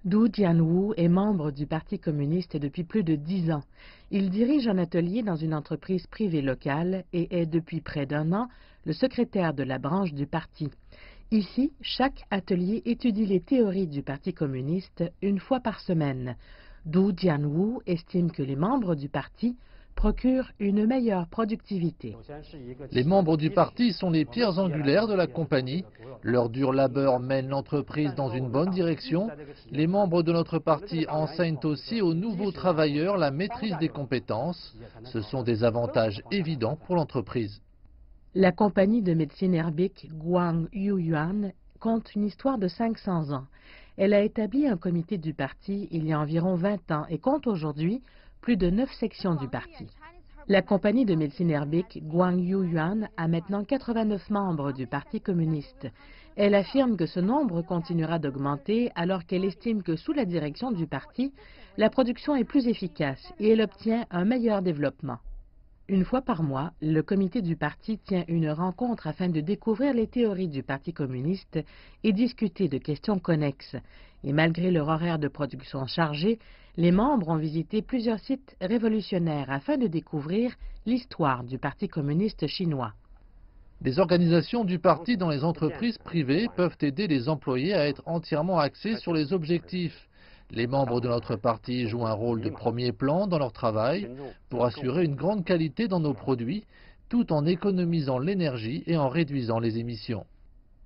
Du Jianwu est membre du Parti communiste depuis plus de 10 ans. Il dirige un atelier dans une entreprise privée locale et est depuis près d'1 an le secrétaire de la branche du parti. Ici, chaque atelier étudie les théories du Parti communiste une fois par semaine. Du Jianwu estime que les membres du parti procurent une meilleure productivité. Les membres du parti sont les pierres angulaires de la compagnie. Leur dur labeur mène l'entreprise dans une bonne direction. Les membres de notre parti enseignent aussi aux nouveaux travailleurs la maîtrise des compétences. Ce sont des avantages évidents pour l'entreprise. La compagnie de médecine herbique Guang Yuyuan compte une histoire de 500 ans. Elle a établi un comité du parti il y a environ 20 ans et compte aujourd'hui plus de 9 sections du parti. La compagnie de médecine herbique Guang Yuyuan a maintenant 89 membres du Parti communiste. Elle affirme que ce nombre continuera d'augmenter alors qu'elle estime que sous la direction du parti, la production est plus efficace et elle obtient un meilleur développement. Une fois par mois, le comité du parti tient une rencontre afin de découvrir les théories du Parti communiste et discuter de questions connexes. Et malgré leur horaire de production chargé, les membres ont visité plusieurs sites révolutionnaires afin de découvrir l'histoire du Parti communiste chinois. Les organisations du parti dans les entreprises privées peuvent aider les employés à être entièrement axés sur les objectifs. Les membres de notre parti jouent un rôle de premier plan dans leur travail pour assurer une grande qualité dans nos produits, tout en économisant l'énergie et en réduisant les émissions.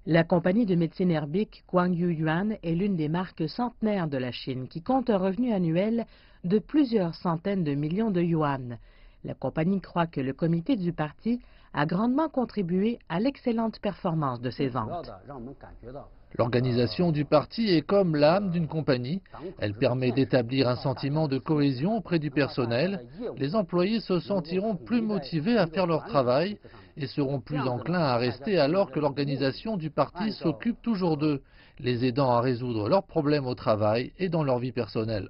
La compagnie de médecine herbique Guang Yuyuan est l'une des marques centenaires de la Chine qui compte un revenu annuel de plusieurs centaines de millions de yuan. La compagnie croit que le comité du parti a grandement contribué à l'excellente performance de ses ventes. L'organisation du parti est comme l'âme d'une compagnie. Elle permet d'établir un sentiment de cohésion auprès du personnel. Les employés se sentiront plus motivés à faire leur travail et seront plus enclins à rester alors que l'organisation du parti s'occupe toujours d'eux, les aidant à résoudre leurs problèmes au travail et dans leur vie personnelle.